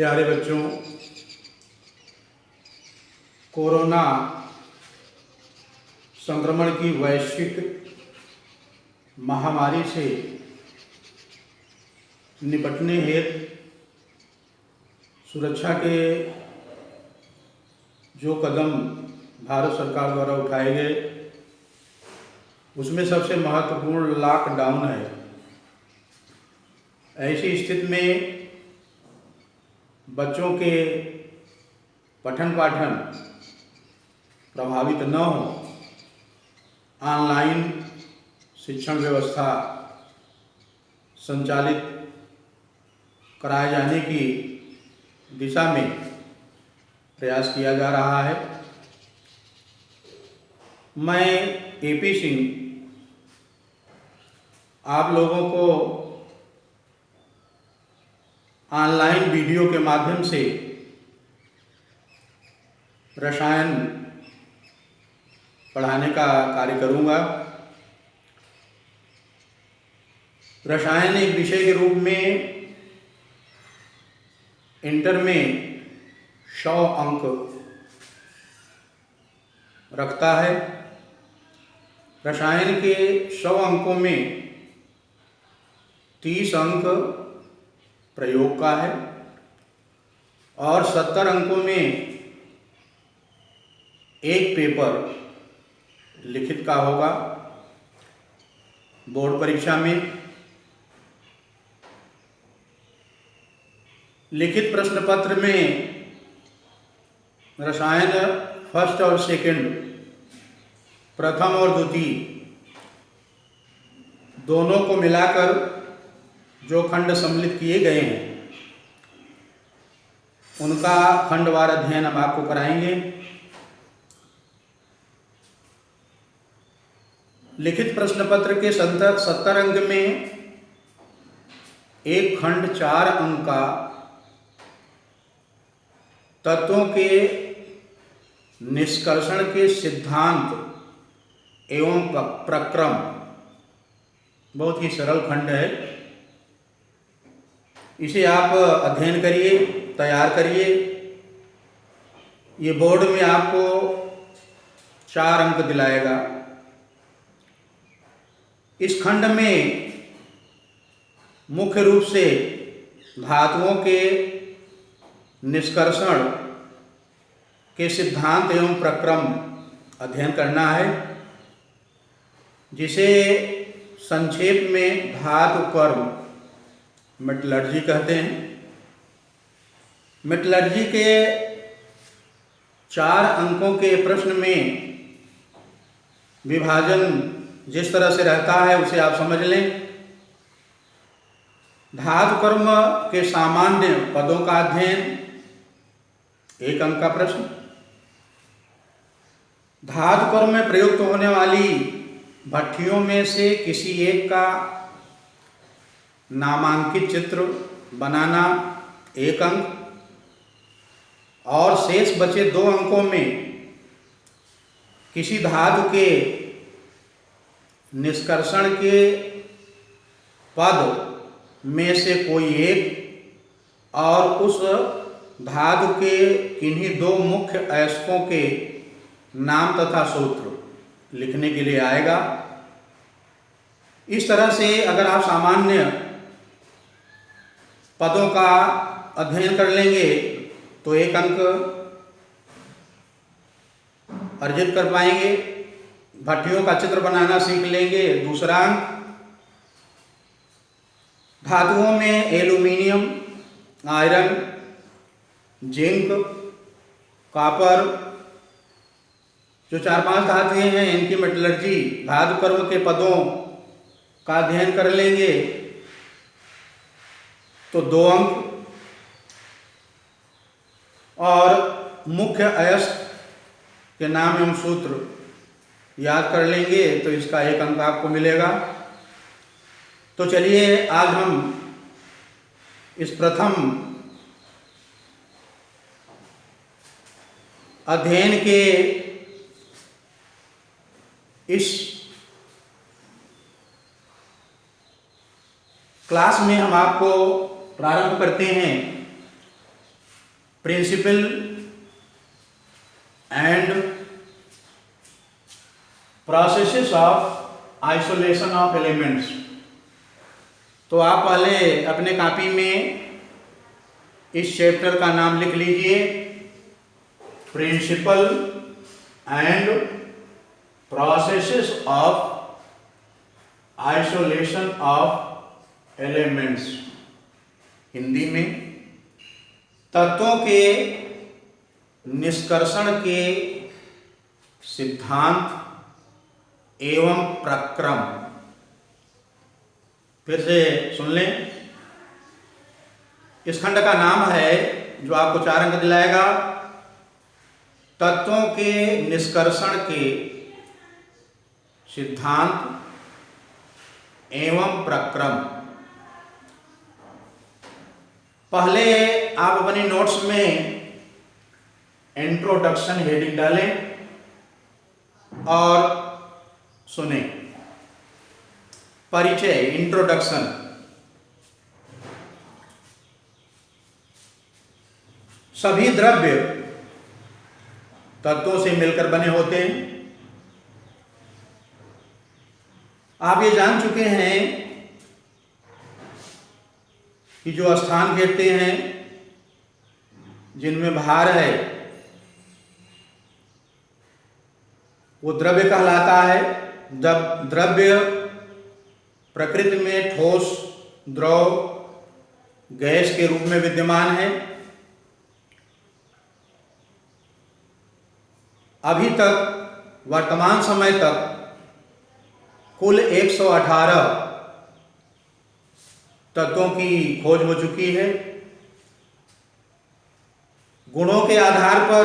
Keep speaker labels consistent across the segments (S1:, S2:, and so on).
S1: प्यारे बच्चों, कोरोना संक्रमण की वैश्विक महामारी से निपटने हेतु सुरक्षा के जो कदम भारत सरकार द्वारा उठाए गए, उसमें सबसे महत्वपूर्ण लॉकडाउन है। ऐसी स्थिति में बच्चों के पठन पाठन प्रभावित न हो, ऑनलाइन शिक्षण व्यवस्था संचालित कराए जाने की दिशा में प्रयास किया जा रहा है। मैं एपी सिंह आप लोगों को ऑनलाइन वीडियो के माध्यम से रसायन पढ़ाने का कार्य करूंगा। रसायन एक विषय के रूप में इंटर में 100 अंक रखता है। रसायन के 100 अंकों में 30 अंक प्रयोग का है और 70 अंकों में एक पेपर लिखित का होगा। बोर्ड परीक्षा में लिखित प्रश्न पत्र में रसायन फर्स्ट और सेकंड, प्रथम और द्वितीय दोनों को मिलाकर जो खंड सम्मिलित किए गए हैं, उनका खंडवार अध्ययन हम आपको कराएंगे। लिखित प्रश्न पत्र के 70 अंक में एक खंड 4 अंक का तत्वों के निष्कर्षण के सिद्धांत एवं प्रक्रम, बहुत ही सरल खंड है। इसे आप अध्ययन करिए, तैयार करिए। ये बोर्ड में आपको 4 अंक दिलाएगा। इस खंड में मुख्य रूप से धातुओं के निष्कर्षण के सिद्धांत एवं प्रक्रम अध्ययन करना है, जिसे संक्षेप में धातु कर्म मेटलर्जी कहते हैं। मेटलर्जी के 4 अंकों के प्रश्न में विभाजन जिस तरह से रहता है उसे आप समझ लें। धातु कर्म के सामान्य पदों का अध्ययन, 1 अंक का प्रश्न। धातु कर्म में प्रयुक्त होने वाली भट्ठियों में से किसी एक का नामांकित चित्र बनाना, 1 अंक। और शेष बचे 2 अंकों में किसी धातु के निष्कर्षण के पद में से कोई एक और उस धातु के किन्हीं 2 मुख्य अयस्कों के नाम तथा सूत्र लिखने के लिए आएगा। इस तरह से अगर आप सामान्य पदों का अध्ययन कर लेंगे तो 1 अंक अर्जित कर पाएंगे। भट्टियों का चित्र बनाना सीख लेंगे, 2 अंक। धातुओं में एल्यूमिनियम, आयरन, जिंक, कॉपर, जो 4-5 धातुएं हैं, इनकी मेटलर्जी धातु कर्म के पदों का अध्ययन कर लेंगे तो 2 अंक। और मुख्य अयस्क के नाम एवं सूत्र याद कर लेंगे तो इसका 1 अंक आपको मिलेगा। तो चलिए आज हम इस प्रथम अध्ययन के इस क्लास में हम आपको प्रारंभ करते हैं principle and processes of isolation of elements. तो आप पहले अपने कॉपी में इस चैप्टर का नाम लिख लीजिए, principle and processes of isolation of elements. Hindi में तत्वों के निष्कर्षण के सिद्धांत एवं प्रक्रम। फिर से सुन लें, इस खंड का नाम है, जो आपको 4 अंक दिलाएगा, तत्वों के निष्कर्षण के सिद्धांत एवं प्रक्रम। पहले आप अपनी नोट्स में इंट्रोडक्शन हेडिंग डालें और सुने। परिचय, इंट्रोडक्शन। सभी द्रव्य तत्वों से मिलकर बने होते हैं। आप ये जान चुके हैं कि जो स्थान घेरते हैं, जिनमें भार है, वो द्रव्य कहलाता है। जब द्रव्य प्रकृति में ठोस, द्रव, गैस के रूप में विद्यमान है। अभी तक, वर्तमान समय तक कुल 118 तत्वों की खोज हो चुकी है। गुणों के आधार पर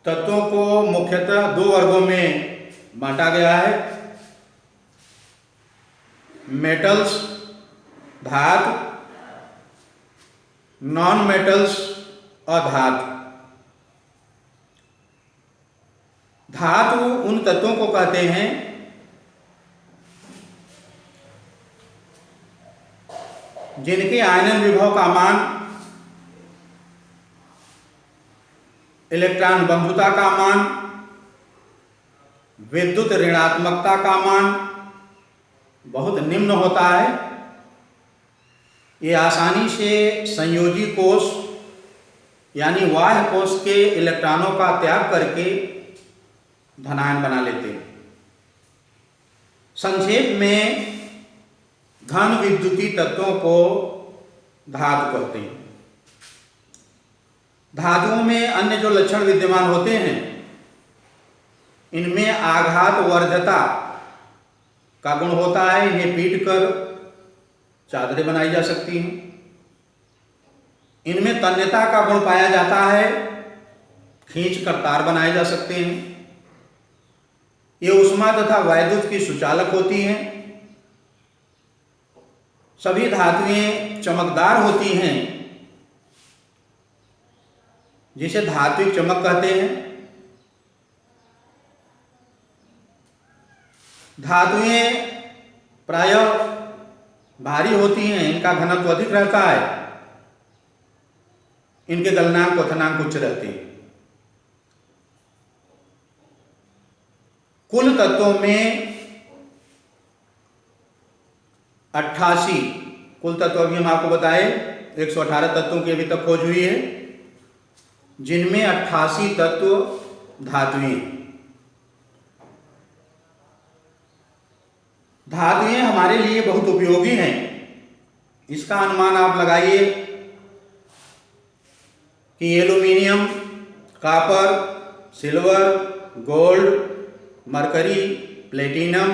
S1: तत्वों को मुख्यतः 2 वर्गों में बांटा गया है, मेटल्स धातु, नॉन मेटल्स अधातु। धातु उन तत्वों को कहते हैं जिनके आयनन विभव का मान, इलेक्ट्रॉन बंधुता का मान, विद्युत ऋणात्मकता का मान बहुत निम्न होता है। ये आसानी से संयोजी कोष यानी बाह्य कोष के इलेक्ट्रॉनों का त्याग करके धनायन बना लेते हैं। संक्षेप में धन विद्युतीय तत्वों को धातु कहते हैं। धातुओं में अन्य जो लक्षण विद्यमान होते हैं, इनमें आघात वर्धता का गुण होता है। इन्हें पीट कर चादरें बनाई जा सकती हैं। इनमें तन्यता का गुण पाया जाता है, खींच कर तार बनाए जा सकते हैं। ये ऊष्मा तथा वैद्युत की सुचालक होती हैं। सभी धातुएं चमकदार होती हैं, जिसे धात्विक चमक कहते हैं। धातुएं प्रायः भारी होती हैं, इनका घनत्व अधिक रहता है, इनके गलनांक क्वथनांक उच्च रहते हैं। कुल तत्वों में 88, कुल तत्व अभी हम आपको बताए 118 तत्वों की अभी तक खोज हुई है, जिनमें 88 तत्व धातुएं। धातुएं हमारे लिए बहुत उपयोगी हैं। इसका अनुमान आप लगाइए कि aluminium, copper, silver, gold, mercury, platinum,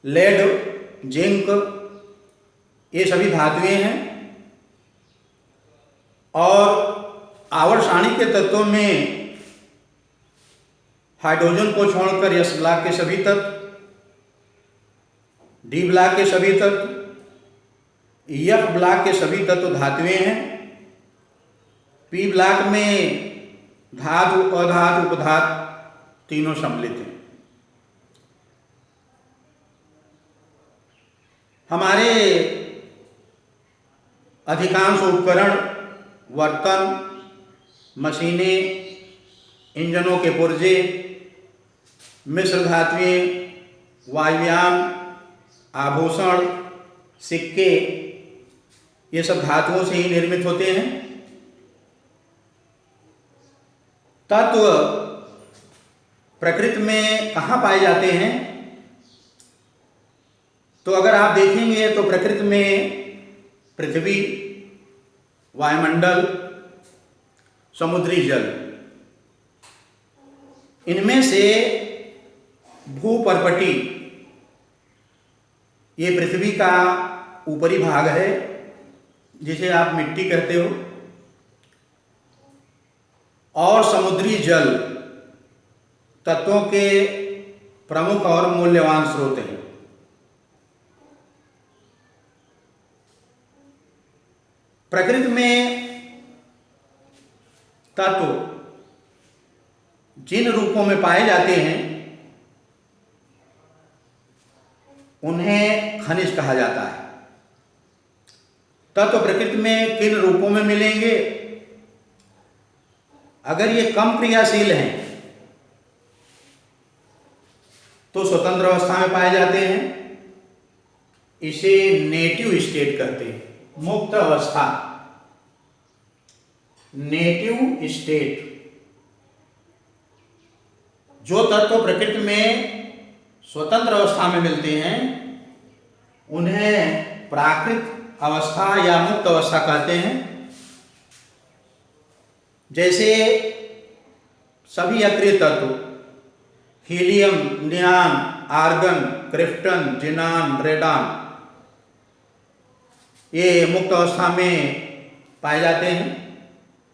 S1: lead, zinc, ये सभी धातुएं हैं। और आवर्त सारणी के तत्वों में हाइड्रोजन को छोड़कर एस ब्लॉक के सभी तत्व, डी ब्लॉक के सभी तत्व, एफ ब्लॉक के सभी तत्व धातुएं हैं। पी ब्लॉक में धातु, अधातु, उपधातु तीनों सम्मिलित हैं। हमारे अधिकांश उपकरण, बर्तन, मशीनें, इंजनों के पुर्जे, मिश्र धातुएं, वायुयान, आभूषण, सिक्के, ये सब धातुओं से ही निर्मित होते हैं। तत्व प्रकृति में कहाँ पाए जाते हैं? तो अगर आप देखेंगे तो प्रकृति में पृथ्वी, वायुमंडल, समुद्री जल, इनमें से भूपर्पटी, ये पृथ्वी का ऊपरी भाग है जिसे आप मिट्टी कहते हो, और समुद्री जल तत्वों के प्रमुख और मूल्यवान स्रोत हैं। प्रकृति में तत्व जिन रूपों में पाए जाते हैं उन्हें खनिज कहा जाता है। तत्व प्रकृति में किन रूपों में मिलेंगे? अगर ये कम क्रियाशील हैं तो स्वतंत्र अवस्था में पाए जाते हैं, इसे नेटिव स्टेट कहते हैं, मुक्त अवस्था, नेटिव स्टेट। जो तत्व प्रकृति में स्वतंत्र अवस्था में मिलते हैं उन्हें प्राकृत अवस्था या मुक्त अवस्था कहते हैं। जैसे सभी अक्रिय तत्व हीलियम, नियान, आर्गन, क्रिप्टन, जिनान, रेडान, ये मुक्त अवस्था में पाए जाते हैं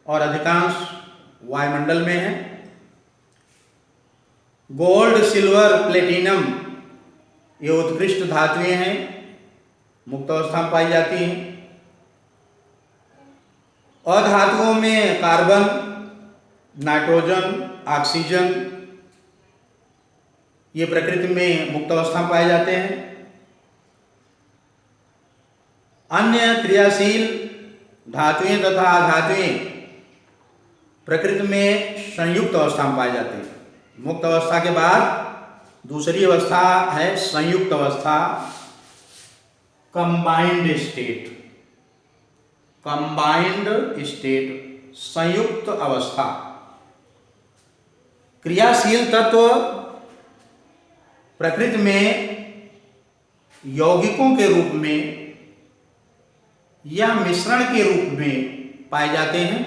S1: और अधिकांश वायुमंडल में है। गोल्ड, सिल्वर, प्लेटिनम, ये उत्कृष्ट धातुएं हैं, मुक्त अवस्था में पाई जाती हैं। अधातुओं में कार्बन, नाइट्रोजन, ऑक्सीजन, ये प्रकृति में मुक्त अवस्था में पाए जाते हैं। अन्य क्रियाशील धातुएं तथा अधातुएं प्रकृति में संयुक्त अवस्था में पाए जाते हैं। मुक्त अवस्था के बाद दूसरी अवस्था है संयुक्त अवस्था, कंबाइंड स्टेट। कंबाइंड स्टेट, संयुक्त अवस्था। क्रियाशील तत्व प्रकृति में यौगिकों के रूप में या मिश्रण के रूप में पाए जाते हैं,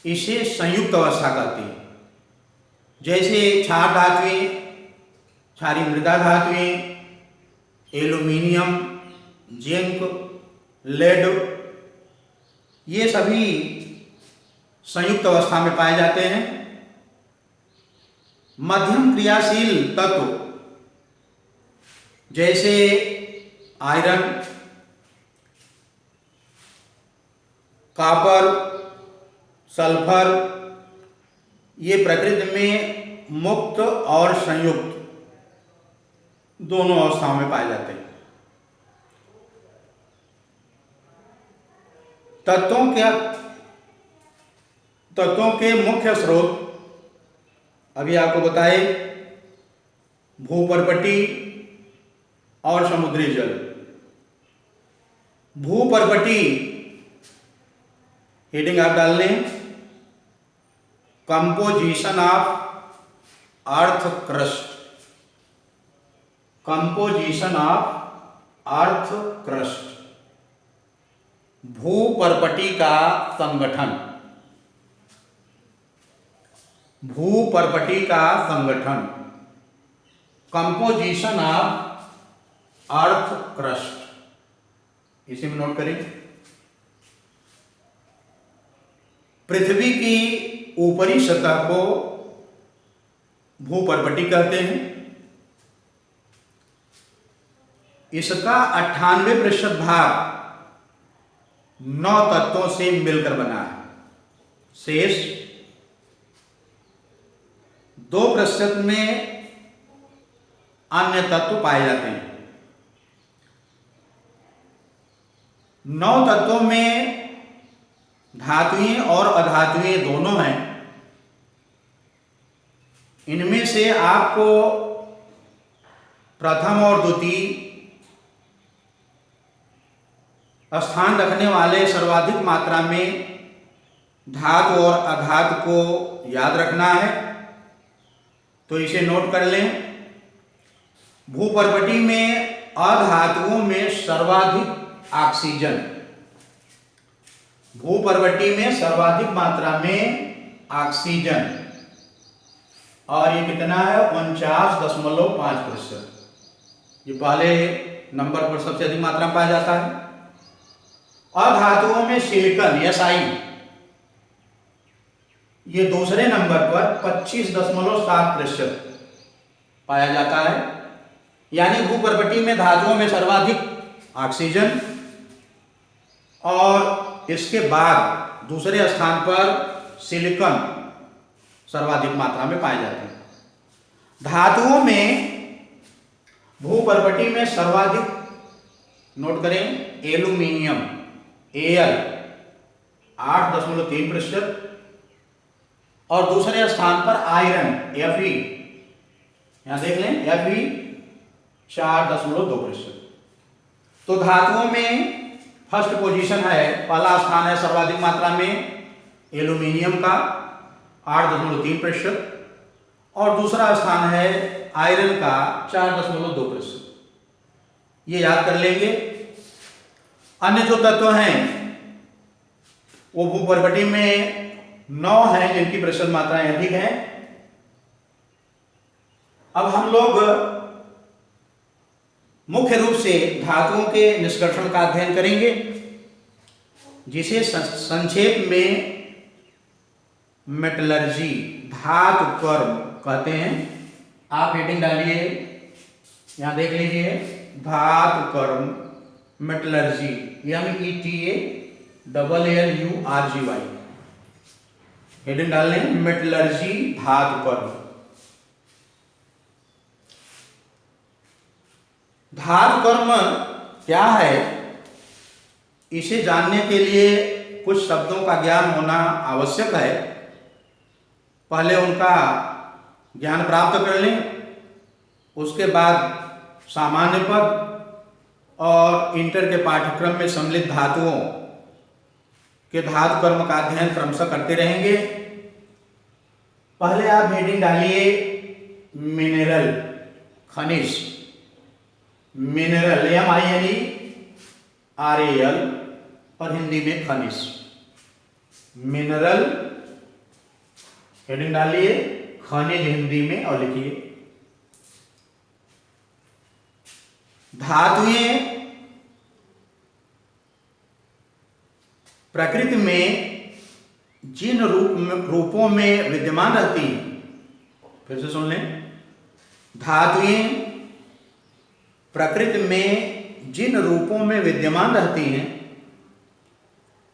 S1: इसे संयुक्त अवस्था कहते हैं। जैसे क्षार धातुएं, क्षारीय मृदा धातुएं, एल्यूमिनियम, जिंक, लेड, ये सभी संयुक्त अवस्था में पाए जाते हैं। मध्यम क्रियाशील तत्व जैसे आयरन, कॉपर, सल्फर, ये प्रकृति में मुक्त और संयुक्त दोनों अवस्थाओं में पाए जाते हैं। तत्वों के मुख्य स्रोत अभी आपको बताए, भूपर्पटी और समुद्री जल। भूपर्पटी हेडिंग आप डाल लें, composition of earth crust. Composition of earth crust, भूपर्पटी का संगठन। भूपर्पटी का संगठन, कंपोजिशन ऑफ अर्थ क्रस्ट, इसे में नोट करें। पृथ्वी की ऊपरी सतह को भूपर्पटी कहते हैं। इसका 98% भाग 9 तत्वों से मिलकर बना है। शेष 2% में अन्य तत्व पाए जाते हैं। 9 तत्वों में धातुएं और अधातुएं दोनों हैं। इनमें से आपको प्रथम और द्वितीय स्थान रखने वाले सर्वाधिक मात्रा में धातु और अधातु को याद रखना है, तो इसे नोट कर लें। भूपर्वती में अधातुओं में सर्वाधिक ऑक्सीजन, भूपर्वती में सर्वाधिक मात्रा में ऑक्सीजन, और ये कितना है 49.5%। ये पहले नंबर पर सबसे अधिक मात्रा में पाया जाता है। अधातुओं में सिलिकॉन SI, ये दूसरे नंबर पर 25.7% पाया जाता है। यानी भूपर्वती में धातुओं में सर्वाधिक ऑक्सीजन, और इसके बाद दूसरे स्थान पर सिलिकॉन सर्वाधिक मात्रा में पाए जाते हैं। धातुओं में भूपर्वती में सर्वाधिक, नोट करें, एल्यूमीनियम Al 8.3%, और दूसरे स्थान पर आयरन Fe, यहां देख लें, Fe 4.2%। तो धातुओं में फर्स्ट पोजीशन है, पहला स्थान है सर्वाधिक मात्रा में एल्यूमीनियम का 8.3%, और दूसरा स्थान है आयरन का 4.2%। ये याद कर लेंगे। अन्य जो तत्व हैं वो भूपर्वती में 9 हैं जिनकी प्रतिशत मात्राएं अधिक हैं। अब हम लोग मुख्य रूप से धातुओं के निष्कर्षण का अध्ययन करेंगे, जिसे संक्षेप में मेटलर्जी, धातु कर्म कहते हैं। आप हेडिंग डालिए, यहां देख लीजिए, धातु कर्म मेटलर्जी, METALLURGY, हेडिंग डाल लें, मेटलर्जी धातु कर्म। धातु कर्म क्या है, इसे जानने के लिए कुछ शब्दों का ज्ञान होना आवश्यक है। पहले उनका ज्ञान प्राप्त कर लें, उसके बाद सामान्य पद और इंटर के पाठ्यक्रम में सम्मिलित धातुओं के धातु कर्म का अध्ययन क्रमशः करते रहेंगे। पहले आप हेडिंग डालिए, मिनरल, खनिज, मिनरल MINERAL, और हिंदी में खनिज, मिनरल, हेडिंग डालिए, खनिज हिंदी में, और लिखिए धातुएं प्रकृति में जिन रूपों में विद्यमान रहती हैं, फिर से सुन लें, धातुएं प्रकृति में जिन रूपों में विद्यमान रहती हैं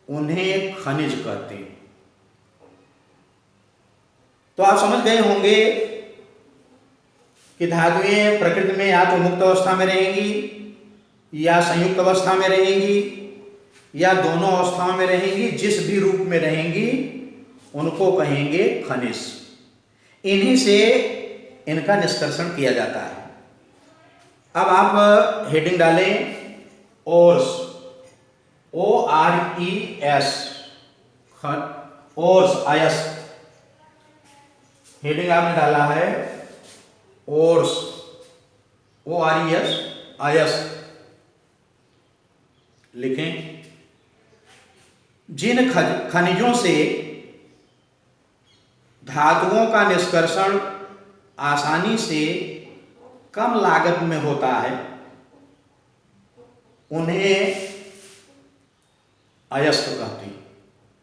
S1: उन्हें खनिज कहते हैं। तो आप समझ गए होंगे कि धातुएं प्रकृति में या तो मुक्त अवस्था में रहेंगी, या संयुक्त अवस्था में रहेंगी, या दोनों अवस्थाओं में रहेंगी। जिस भी रूप में रहेंगी उनको कहेंगे खनिज। इन्हीं से इनका निष्कर्षण किया जाता है। अब आप हेडिंग डालें, ओर्स, ORES, ओर्स, आयस, हेडिंग आपने डाला है ओर्स, ORES, आयस, लिखें। जिन खनिजों से धातुओं का निष्कर्षण आसानी से कम लागत में होता है उन्हें अयस्क कहते हैं।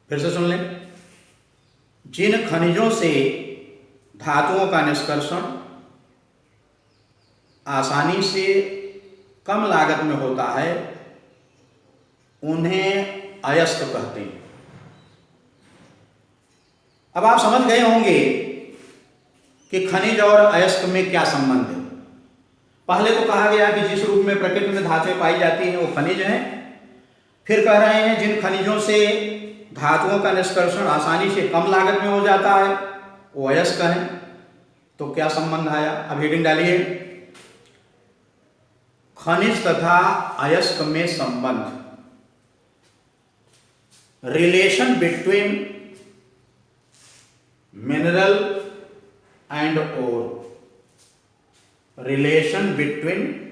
S1: फिर से सुन लें, जिन खनिजों से धातुओं का निष्कर्षण आसानी से कम लागत में होता है उन्हें अयस्क कहते हैं। अब आप समझ गए होंगे कि खनिज और अयस्क में क्या संबंध है। पहले तो कहा गया कि जिस रूप में प्रकृति में धातुएं पाई जाती हैं वो खनिज हैं, फिर कह रहे हैं जिन खनिजों से धातुओं का निष्कर्षण आसानी से कम लागत में हो जाता है वो अयस्क हैं। तो क्या संबंध आया, अब हेडिंग डालिए, खनिज तथा अयस्क में संबंध, relation between mineral and ore, relation between